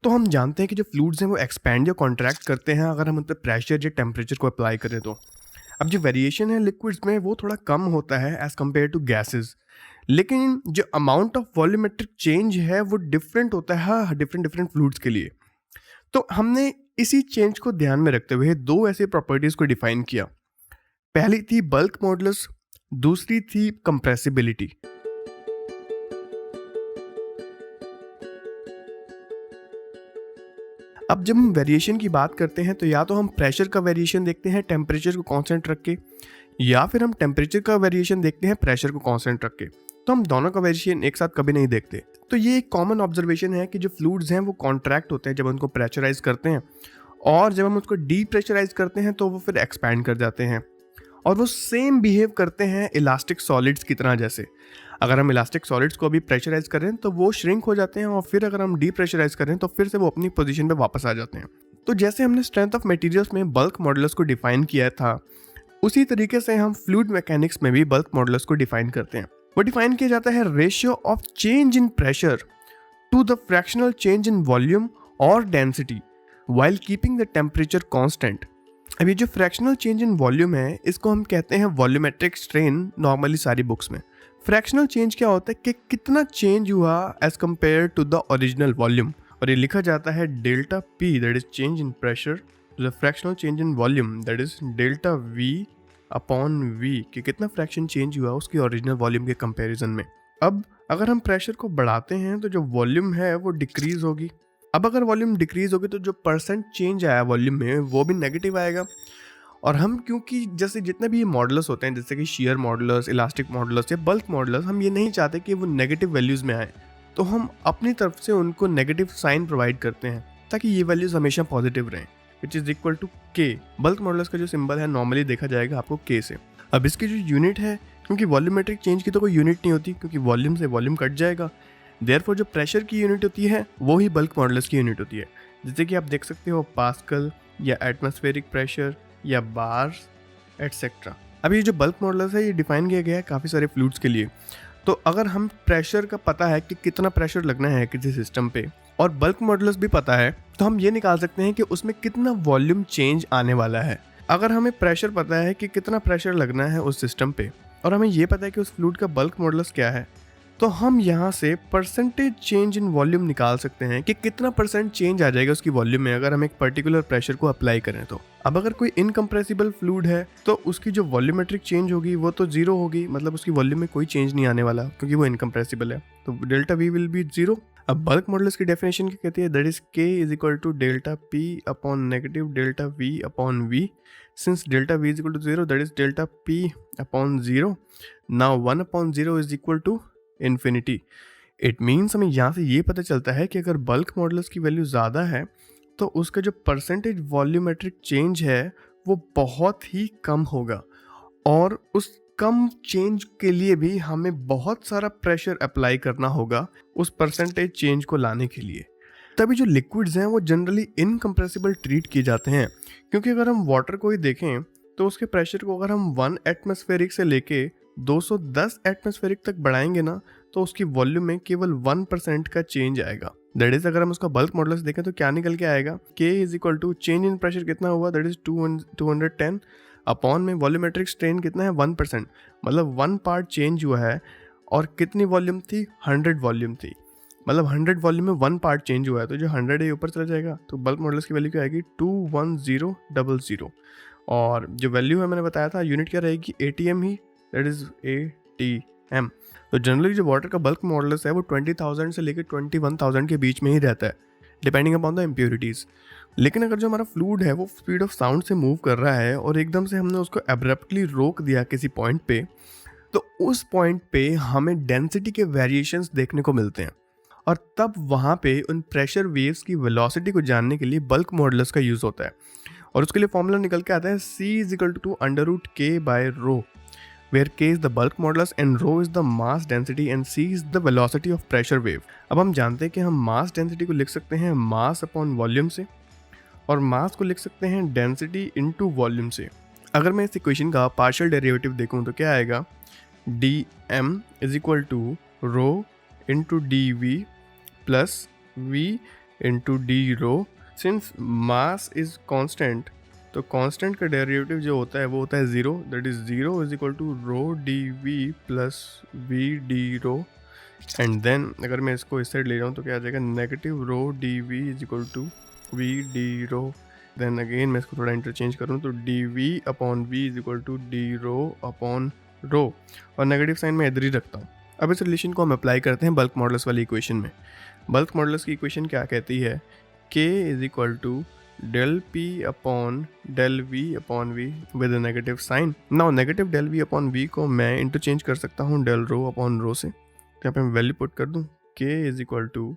तो हम जानते हैं कि जो फ्लूइड्स हैं वो एक्सपैंड या कॉन्ट्रैक्ट करते हैं अगर हम उन पर प्रेशर या टेम्परेचर को अप्लाई करें तो। अब जो वेरिएशन है लिक्विड्स में वो थोड़ा कम होता है एज़ कम्पेयर टू गैसेस, लेकिन जो अमाउंट ऑफ वॉल्यूमेट्रिक चेंज है वो डिफरेंट होता है डिफरेंट डिफरेंट फ्लूइड्स के लिए। तो हमने इसी चेंज को ध्यान में रखते हुए दो ऐसे प्रॉपर्टीज़ को डिफाइन किया। पहली थी बल्क मॉडुलस, दूसरी थी कंप्रेसिबिलिटी। अब जब हम वेरिएशन की बात करते हैं तो या तो हम प्रेशर का वेरिएशन देखते हैं टेम्परेचर को कांस्टेंट रख के, या फिर हम टेम्परेचर का वेरिएशन देखते हैं प्रेशर को कांस्टेंट रख के। तो हम दोनों का वेरिएशन एक साथ कभी नहीं देखते। तो ये एक कॉमन ऑब्जर्वेशन है कि जो फ्लूइड्स हैं वो कॉन्ट्रैक्ट होते हैं जब उनको प्रेशराइज करते हैं, और जब हम उसको डीप्रेशराइज करते हैं तो वो फिर एक्सपैंड कर जाते हैं, और वो सेम बिहेव करते हैं इलास्टिक सॉलिड्स की तरह। जैसे अगर हम इलास्टिक सॉलिड्स को अभी प्रेशराइज करें तो वो श्रिंक हो जाते हैं, और फिर अगर हम डीप्रेशराइज करें तो फिर से वो अपनी पोजीशन पे वापस आ जाते हैं। तो जैसे हमने स्ट्रेंथ ऑफ मटेरियल्स में बल्क मॉडुलस को डिफाइन किया था, उसी तरीके से हम फ्लूइड मैकेनिक्स में भी बल्क मॉडुलस को डिफाइन करते हैं। वो डिफाइन किया जाता है ratio of change in pressure to the fractional change in volume और density while keeping the temperature constant. अब ये जो फ्रैक्शनल चेंज इन वॉल्यूम है इसको हम कहते हैं वॉल्यूमेट्रिक स्ट्रेन। नॉर्मली सारी बुक्स में फ्रैक्शनल चेंज क्या होता है कि कितना चेंज हुआ as compared to the original volume, और ये लिखा जाता है delta P that is change in pressure to the fractional change in volume that is delta V upon V, कि कितना फ्रैक्शन चेंज हुआ उसकी ओरिजिनल वॉल्यूम के कंपैरिजन में। अब अगर हम प्रेशर को बढ़ाते हैं तो जो वॉल्यूम है वो डिक्रीज होगी। अब अगर वॉल्यूम डिक्रीज होगी तो जो परसेंट चेंज आया वॉल्यूम में वो भी नेगेटिव आएगा। और हम क्योंकि जैसे जितने भी मॉडुलस होते हैं, जैसे कि शेयर मॉडुलस, इलास्टिक मॉडुलस या बल्क मॉडुलस, हम ये नहीं चाहते कि वो नेगेटिव वैल्यूज़ में आए, तो हम अपनी तरफ से उनको नेगेटिव साइन प्रोवाइड करते हैं ताकि ये वैल्यूज़ हमेशा पॉजिटिव रहें, विच इज़ इक्वल टू के। बल्क मॉडुलस का जो सिंबल है नॉर्मली देखा जाएगा आपको के से। अब इसकी जो यूनिट है, क्योंकि वॉल्यूमेट्रिक चेंज की तो कोई यूनिट नहीं होती क्योंकि वॉल्यूम से वॉल्यूम कट जाएगा, देयरफॉर जो प्रेशर की यूनिट होती है वो ही बल्क मॉडुलस की यूनिट होती है। जैसे कि आप देख सकते हो पास्कल या एटमॉस्फेरिक प्रेशर या बार्स एटसेट्रा। अब ये जो बल्क मॉडुलस है ये डिफाइन किया गया है काफ़ी सारे फ्लूइड्स के लिए। तो अगर हम प्रेशर का पता है कि कितना प्रेशर लगना है किसी सिस्टम पे, और बल्क मॉडुलस भी पता है, तो हम ये निकाल सकते हैं कि उसमें कितना वॉल्यूम चेंज आने वाला है। अगर हमें प्रेशर पता है कि कितना प्रेशर लगना है उस सिस्टम पे, और हमें ये पता है कि उस फ्लूइड का बल्क मॉडुलस क्या है, तो हम यहाँ से परसेंटेज चेंज इन वॉल्यूम निकाल सकते हैं कि कितना परसेंट चेंज आ जाएगा उसकी वॉल्यूम में अगर हम एक पर्टिकुलर प्रेशर को अप्लाई करें तो। अब अगर कोई इनकम्प्रेसिबल फ्लूइड है तो उसकी जो वॉल्यूमेट्रिक चेंज होगी वो तो जीरो होगी, मतलब उसकी वॉल्यूम में कोई चेंज नहीं आने वाला क्योंकि वो इनकम्प्रेसिबल है, तो delta V will be zero. अब बल्क मॉडुलस की डेफिनेशन क्या कहती है, that is K is equal to delta P upon negative delta V upon V. Since delta V is equal to zero, that is delta P upon zero. Now 1 upon zero is equal to infinity. It means हमें यहाँ से ये पता चलता है कि अगर bulk modulus की वैल्यू ज़्यादा है तो उसका जो परसेंटेज वॉल्यूमेट्रिक चेंज है वो बहुत ही कम होगा, और उस कम चेंज के लिए भी हमें बहुत सारा प्रेशर अप्लाई करना होगा उस परसेंटेज चेंज को लाने के लिए। तभी जो लिक्विड्स हैं वो जनरली इनकम्प्रेसिबल ट्रीट किए जाते हैं, क्योंकि अगर हम वाटर को ही देखें तो उसके प्रेशर को अगर हम 1 एटमॉस्फेरिक से लेके 210 एटमॉस्फेरिक तक बढ़ाएंगे ना तो उसकी वॉल्यूम में केवल 1% का चेंज आएगा। दैट इज अगर हम उसका बल्क मॉडुलस देखें तो क्या निकल के आएगा, K is equal to change in pressure कितना हुआ, दैट इज 210 अपॉन में वॉल्यूमेट्रिक स्ट्रेन कितना है 1%, मतलब 1 पार्ट चेंज हुआ है। और कितनी वॉल्यूम थी, 100 वॉल्यूम थी, मतलब 100 वॉल्यूम में 1 पार्ट चेंज हुआ है, तो जो 100 है ऊपर चला जाएगा, तो बल्क मॉडुलस की वैल्यू क्या आएगी 21000। और जो वैल्यू है मैंने बताया था यूनिट क्या रहेगी, ATM he, that is ATM। तो जनरली जो वाटर का बल्क मॉडुलस है वो 20,000 से लेकर 21,000 के बीच में ही रहता है, डिपेंडिंग अपॉन द इम्प्योरिटीज़। लेकिन अगर जो हमारा फ्लूइड है वो स्पीड ऑफ साउंड से मूव कर रहा है और एकदम से हमने उसको एब्रप्टली रोक दिया किसी पॉइंट पे, तो उस पॉइंट पे हमें डेंसिटी के वेरिएशंस देखने को मिलते हैं, और तब वहाँ पे उन प्रेशर वेव्स की वेलोसिटी को जानने के लिए बल्क मॉडुलस का यूज़ होता है। और उसके लिए फॉर्मूला निकल के आता है C is equal to √K by rho, where K is the bulk modulus and rho is the mass density and C is the velocity of pressure wave। अब हम जानते हैं कि हम mass density को लिख सकते हैं mass upon volume से, और mass को लिख सकते हैं density into volume से। अगर मैं इस इक्वेशन का पार्शियल डेरिवेटिव देखूं तो क्या आएगा, dm is equal to rho into dv plus v into D rho. Since mass is constant, तो कांस्टेंट का डेरिवेटिव जो होता है वो होता है zero, that is zero is equal to rho D V plus V D rho. And then अगर मैं इसको इस साइड ले जाऊँ तो क्या आ जाएगा, negative rho D V is equal to V D rho. Then again मैं इसको थोड़ा इंटरचेंज करूँ तो D V upon V is equal to D rho upon rho, और नेगेटिव साइन मैं इधर ही रखता हूँ। अब इस रिलेशन को हम अप्लाई करते हैं बल्क मॉडुलस वाली इक्वेशन में। बल्क मॉडुलस की इक्वेशन क्या कहती है, k is equal to del p upon del v upon v with a negative sign. Now negative del v upon v को मैं इंटरचेंज कर सकता हूँ del रो अपॉन रो से, तो यहाँ पे मैं वैल्यू पुट कर दूँ k is equal to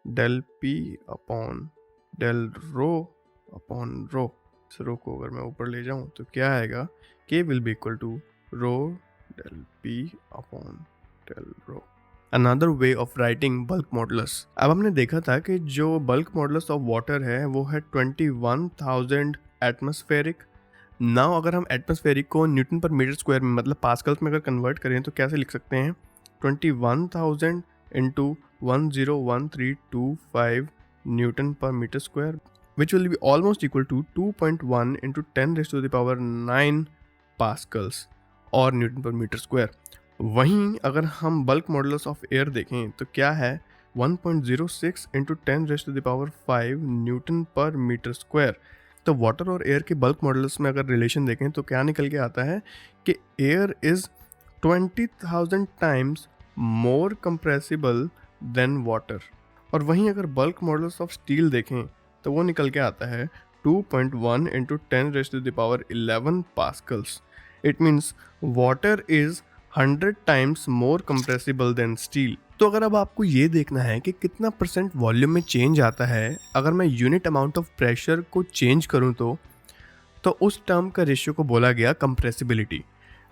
del p upon del rho upon rho. इस रो को अगर मैं ऊपर ले जाऊँ तो क्या आएगा, k will be equal to rho del p upon del rho. Another way of writing bulk modulus. अब हमने देखा था कि जो बल्क मॉडुलस ऑफ वाटर है वो है 21,000 एटमॉस्फेरिक। नाउ अगर हम एटमॉस्फेरिक को न्यूटन पर मीटर स्क्वायर में मतलब पास्कल्स में अगर कन्वर्ट करें तो कैसे लिख सकते हैं, 21,000 into 101325 newton per metre square which will be almost equal to 2.1 into 10⁻⁹ pascals और न्यूटन पर मीटर स्क्वायर। वहीं अगर हम बल्क मॉडुलस ऑफ एयर देखें तो क्या है, 1.06 into 10⁵ Newton per metre square. तो वाटर और एयर के बल्क मॉडुलस में अगर रिलेशन देखें तो क्या निकल के आता है कि air is 20,000 times more compressible than water. और वहीं अगर बल्क मॉडुलस ऑफ स्टील देखें तो वो निकल के आता है 2.1 into 10⁻11 pascals. It means water is 100 times more compressible than steel. तो अगर अब आपको ये देखना है कि कितना परसेंट वॉल्यूम में चेंज आता है अगर मैं यूनिट अमाउंट ऑफ प्रेशर को चेंज करूं तो उस टर्म का रेशियो को बोला गया compressibility.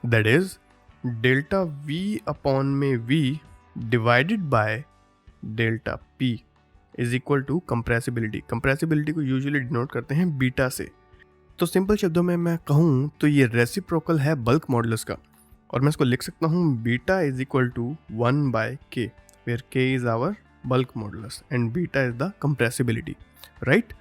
That is delta V upon में V divided by delta P is equal to compressibility. Compressibility को यूजुअली डिनोट करते हैं बीटा से। तो सिंपल शब्दों में मैं कहूँ तो ये रेसिप्रोकल है बल्क मॉडुलस का, और मैं इसको लिख सकता हूँ beta is equal to 1/k where k is our bulk modulus and beta is the compressibility, right.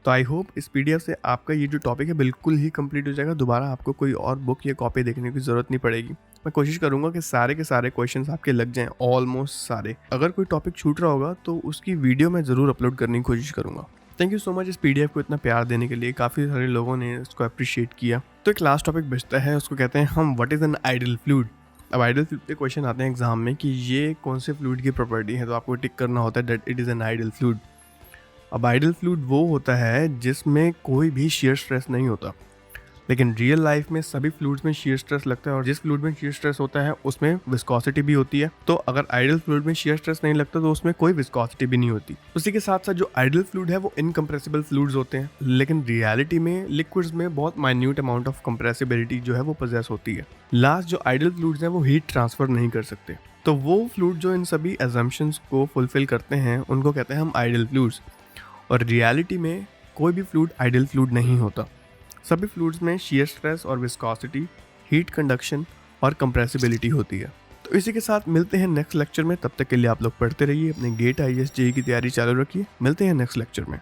तो आई होप इस PDF से आपका ये जो टॉपिक है बिल्कुल ही कंप्लीट हो जाएगा। दोबारा आपको कोई और बुक या कॉपी देखने की ज़रूरत नहीं पड़ेगी। मैं कोशिश करूँगा कि सारे के सारे क्वेश्चंस आपके लग जाएं, ऑलमोस्ट सारे। अगर कोई टॉपिक छूट रहा होगा तो उसकी वीडियो मैं ज़रूर अपलोड करने की कोशिश करूँगा। थैंक यू सो मच इस PDF को इतना प्यार देने के लिए। काफ़ी सारे लोगों ने इसको अप्रिशिएट किया। तो एक लास्ट टॉपिक बचता है, उसको कहते हैं हम what is an ideal fluid. अब आइडल फ्लूइड पे क्वेश्चन आते हैं एग्जाम में कि ये कौन से फ्लूइड की प्रॉपर्टी है, तो आपको टिक करना होता है that it is an ideal fluid. अब आइडल फ्लूइड वो होता है जिसमें कोई भी शियर स्ट्रेस नहीं होता, लेकिन रियल लाइफ में सभी फ्लूइड्स में शियर स्ट्रेस लगता है, और जिस फ्लूइड में शियर स्ट्रेस होता है उसमें विस्कोसिटी भी होती है। तो अगर आइडल फ्लूइड में शियर स्ट्रेस नहीं लगता तो उसमें कोई विस्कोसिटी भी नहीं होती। उसी के साथ साथ जो आइडल फ्लूइड है वो इनकम्प्रेसिबल फ्लूइड्स होते हैं, लेकिन रियलिटी में लिक्विड्स में बहुत माइन्यूट अमाउंट ऑफ कंप्रेसिबिलिटी जो है वो पोजेस होती है। लास्ट जो आइडल फ्लूइड्स हैं वो हीट ट्रांसफर नहीं कर सकते, तो वो फ्लूइड जो इन सभी एजम्पशंस को फुलफिल करते हैं उनको कहते हैं हम आइडल फ्लूइड्स। और रियलिटी में कोई भी फ्लूइड आइडल फ्लूइड नहीं होता। सभी फ्लूइड्स में शियर स्ट्रेस और विस्कोसिटी, हीट कंडक्शन और कंप्रेसिबिलिटी होती है। तो इसी के साथ मिलते हैं नेक्स्ट लेक्चर में। तब तक के लिए आप लोग पढ़ते रहिए, अपने गेट IAS JEE की तैयारी चालू रखिए। मिलते हैं नेक्स्ट लेक्चर में।